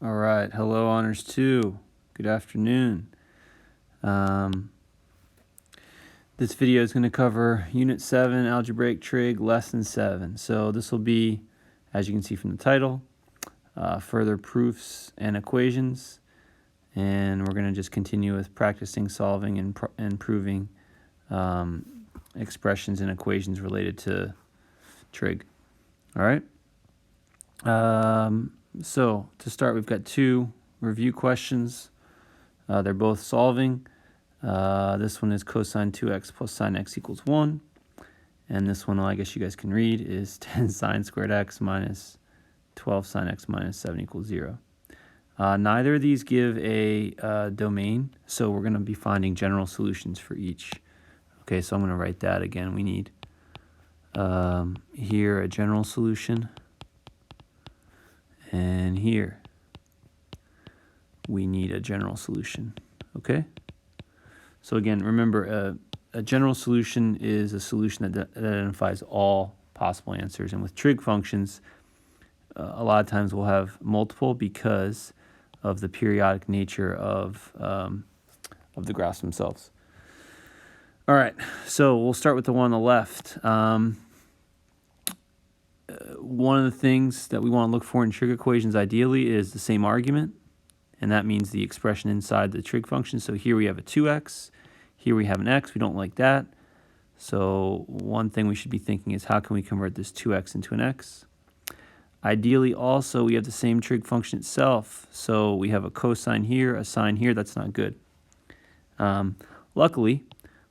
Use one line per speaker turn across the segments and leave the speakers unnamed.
All right, hello Honors 2. Good afternoon. This video is going to cover Unit 7, Algebraic Trig, Lesson 7. So this will be, as you can see from the title, further proofs and equations. And we're going to just continue with practicing solving and proving expressions and equations related to trig. All right. So to start, we've got two review questions. They're both solving. This one is cosine 2x plus sine x equals 1. And this one, I guess you guys can read, is 10 sine squared x minus 12 sine x minus 7 equals 0. Neither of these give a domain, so we're going to be finding general solutions for each. Okay, so I'm going to write that again. We need here a general solution. And here, we need a general solution, okay? So again, remember, a general solution is a solution that identifies all possible answers. And with trig functions, a lot of times we'll have multiple because of the periodic nature of the graphs themselves. All right, so we'll start with the one on the left. One of the things that we want to look for in trig equations ideally is the same argument, and that means the expression inside the trig function. So here we have a 2x, here we have an x. We don't like that. So one thing we should be thinking is, how can we convert this 2x into an x? Ideally also we have the same trig function itself. So we have a cosine here, a sine here. That's not good. Luckily,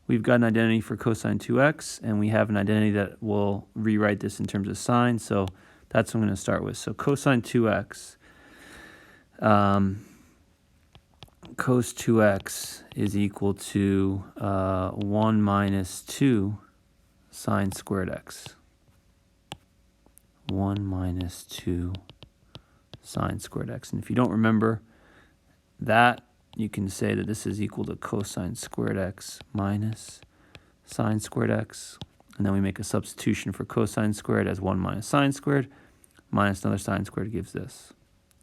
we've got an identity for cosine 2x, and we have an identity that will rewrite this in terms of sine, so that's what I'm going to start with. So cosine 2x, cos 2x is equal to 1 minus 2 sine squared x. 1 minus 2 sine squared x. And if you don't remember that, you can say that this is equal to cosine squared x minus sine squared x. And then we make a substitution for cosine squared as 1 minus sine squared. Minus another sine squared gives this.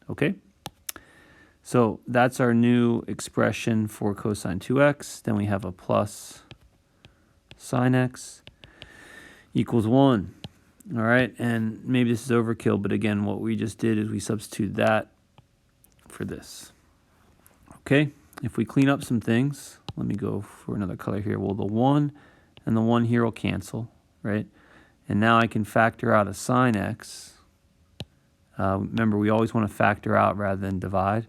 Okay? So that's our new expression for cosine 2x. Then we have a plus sine x equals 1. All right? And maybe this is overkill, but again, what we just did is we substitute that for this. Okay, if we clean up some things, let me go for another color here. Well, the 1 and the 1 here will cancel, right? And now I can factor out a sine x. Remember, we always want to factor out rather than divide.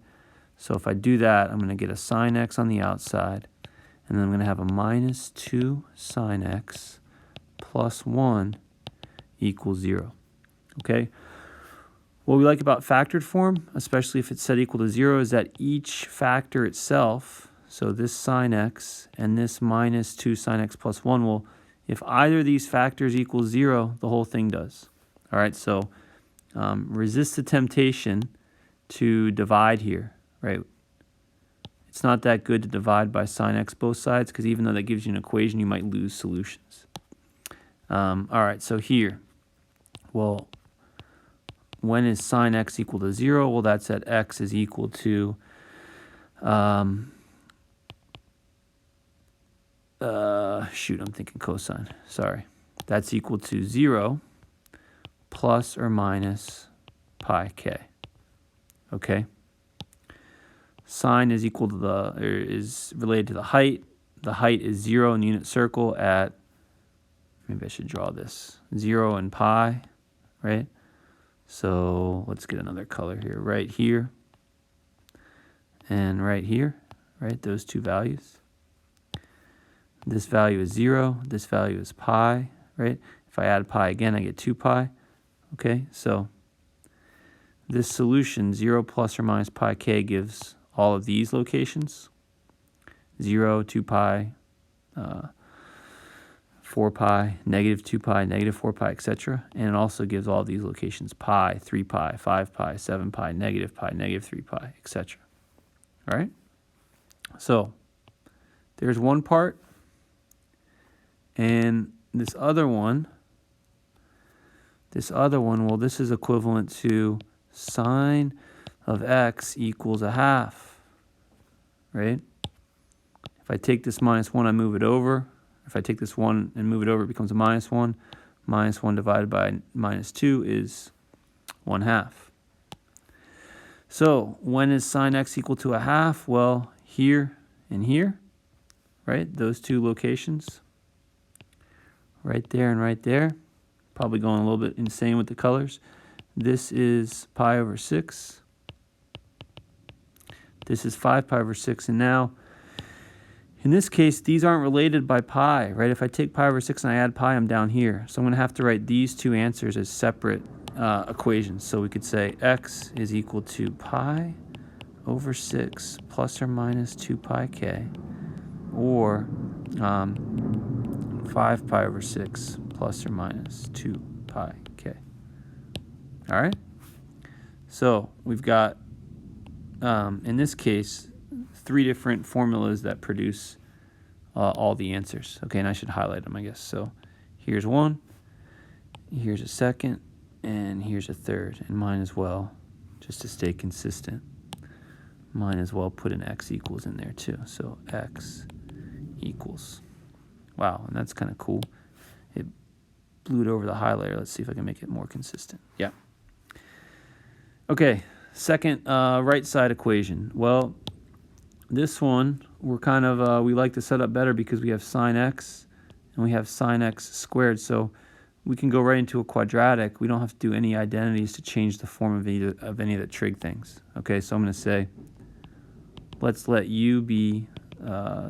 So if I do that, I'm going to get a sine x on the outside. And then I'm going to have a minus 2 sine x plus 1 equals 0. Okay? What we like about factored form, especially if it's set equal to 0, is that each factor itself, so this sine x and this minus 2 sine x plus 1, will, if either of these factors equals 0, the whole thing does. All right, so resist the temptation to divide here, right? It's not that good to divide by sine x both sides, because even though that gives you an equation, you might lose solutions. All right, so here, well, when is sine x equal to 0? Well, that's at x is equal to, I'm thinking cosine. Sorry. That's equal to 0 plus or minus pi k. Okay? Sine is equal to is related to the height. The height is 0 in the unit circle at, maybe I should draw this, 0 and pi, right? So let's get another color here, right here and right here, right? Those two values. This value is 0, this value is pi, right? If I add pi again, I get 2 pi, okay? So this solution, 0 plus or minus pi k, gives all of these locations, 0, 2 pi, 4 pi, negative 2 pi, negative 4 pi, etc. And it also gives all these locations pi, 3 pi, 5 pi, 7 pi, negative 3 pi, etc. All right? So there's one part. And this other one, well, this is equivalent to sine. of x equals a half, right? If I take this minus 1, I move it over. If I take this 1 and move it over, it becomes a minus 1. Minus 1 divided by minus 2 is 1/2. So when is sine x equal to a half? Well, here and here, right? Those two locations, right there and right there. Probably going a little bit insane with the colors. This is pi over 6. This is 5 pi over 6. And now, in this case, these aren't related by pi, right? If I take pi over 6 and I add pi, I'm down here. So I'm going to have to write these two answers as separate equations. So we could say x is equal to pi over 6 plus or minus 2 pi k, or 5 pi over 6 plus or minus 2 pi k. All right? So we've got, in this case, 3 different formulas that produce all the answers. Okay, and I should highlight them, I guess. So here's one, here's a second, and here's a third. And mine as well, just to stay consistent. Mine as well put an x equals in there too. So x equals. Wow, and that's kind of cool. It blew it over the highlighter. Let's see if I can make it more consistent. Yeah. Okay, second right side equation. Well, this one, we're kind of, we like to set up better because we have sine x and we have sine x squared. So we can go right into a quadratic. We don't have to do any identities to change the form of any of the trig things. Okay, so I'm going to say, let's let u be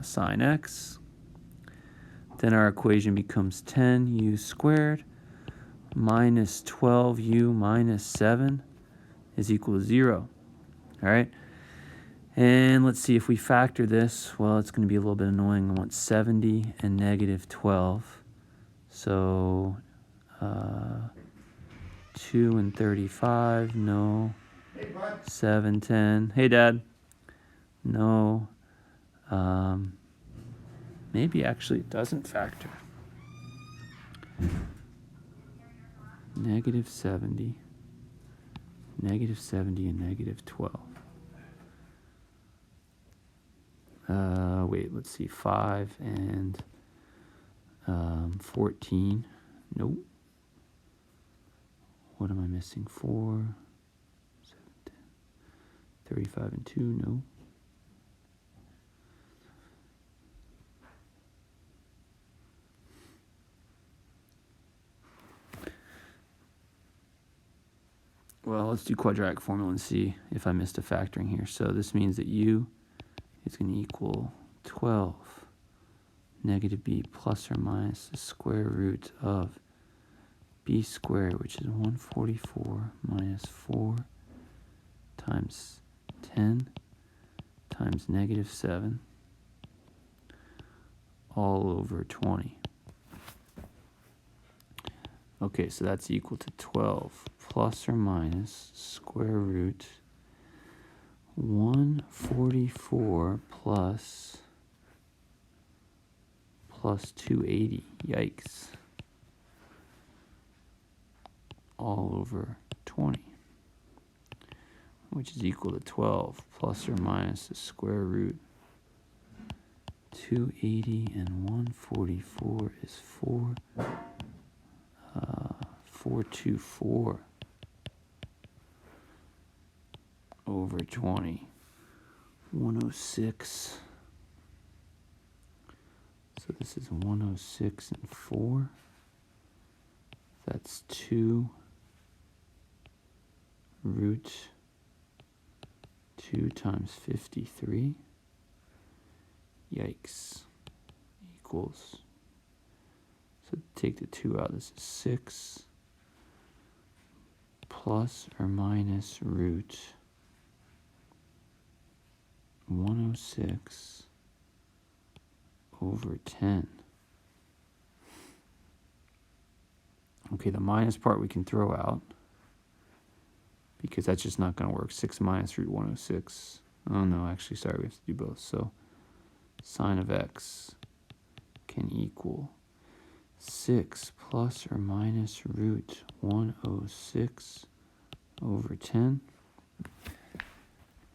sine x. Then our equation becomes 10u squared minus 12u minus 7 is equal to 0. All right. And let's see if we factor this. Well, it's going to be a little bit annoying. I want 70 and negative 12. So 2 and 35, no. 7, 10. Hey, Dad. No. Maybe actually it doesn't factor. Negative 70, and negative 12. Wait, let's see, 5 and 14. Nope. What am I missing? 4, 7, 10, 35 and 2, no. Well, let's do quadratic formula and see if I missed a factoring here. So this means that u is going to equal 12 negative b plus or minus the square root of b squared, which is 144 minus 4 times 10 times negative 7 all over 20. Okay, so that's equal to 12 plus or minus square root 144 plus 280. Yikes. All over 20, which is equal to 12 plus or minus the square root 280 and 144 is 424 over 20. 106. So this is 106 and 4. That's 2 root 2 times 53. Yikes. Equals. So take the 2 out. This is 6 plus or minus root 106 over 10. Okay, the minus part we can throw out because that's just not going to work. 6 minus root 106. Oh no, actually, sorry, we have to do both. So sine of x can equal 6 plus or minus root 106 over 10.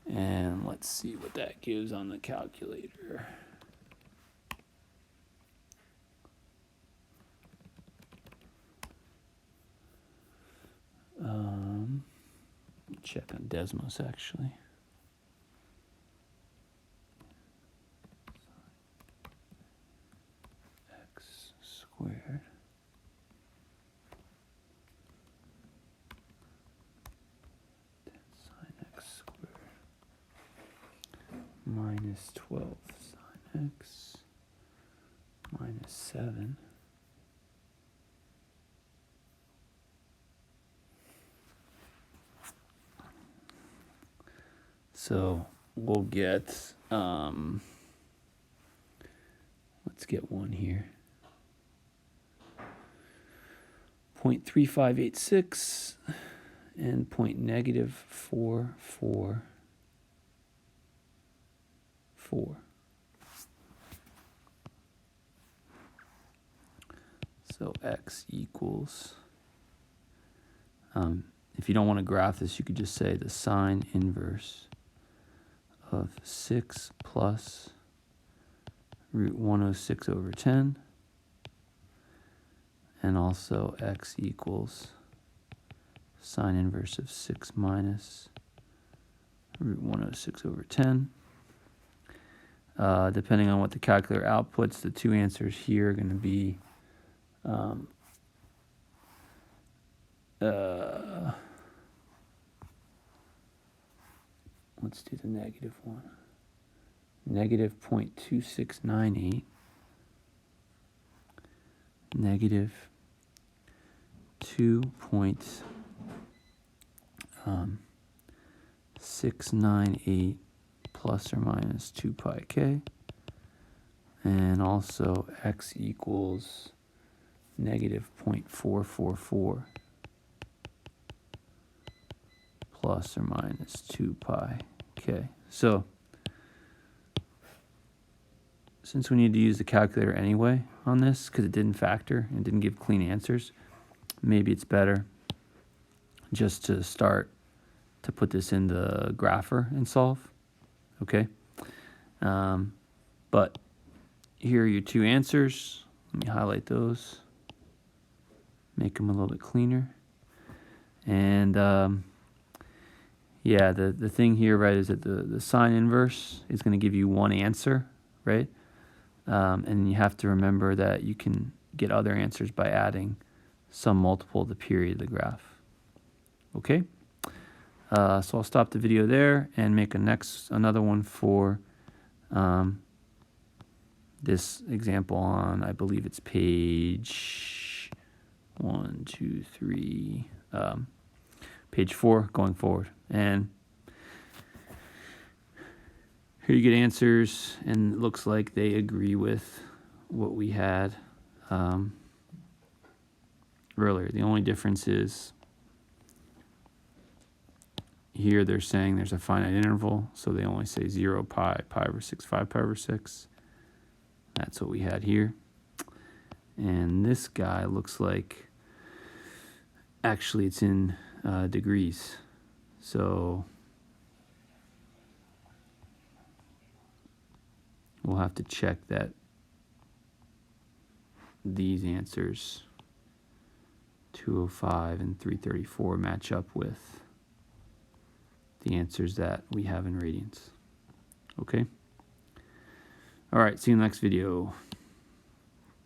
And let's see what that gives on the calculator. Check on Desmos actually. X squared sine x squared minus 12 sine x minus 7 so we'll get let's get one here. 0.3586 and .-444. So x equals, if you don't want to graph this, you could just say the sine inverse of 6 plus root 106 over 10, and also x equals sine inverse of 6 minus root 106 over 10. Depending on what the calculator outputs, the two answers here are going to be let's do the negative one. Negative 0.2698. Negative 2.698 plus or minus 2 pi k. And also x equals negative 0.444 plus or minus 2 pi k. So since we need to use the calculator anyway on this, because it didn't factor and didn't give clean answers, maybe it's better just to start to put this in the grapher and solve, okay? But here are your two answers. Let me highlight those, make them a little bit cleaner. And yeah, the thing here, right, is that the sine inverse is going to give you one answer, right? And you have to remember that you can get other answers by adding some multiple of the period of the graph. Okay? So I'll stop the video there and make another one for this example on, I believe it's page page 4 going forward. And here you get answers, and it looks like they agree with what we had earlier. The only difference is here they're saying there's a finite interval, so they only say 0, pi, pi over 6, 5 pi over 6. That's what we had here. And this guy looks like actually it's in degrees. So we'll have to check that these answers, 205 and 334, match up with the answers that we have in radians. Okay? All right, see you in the next video.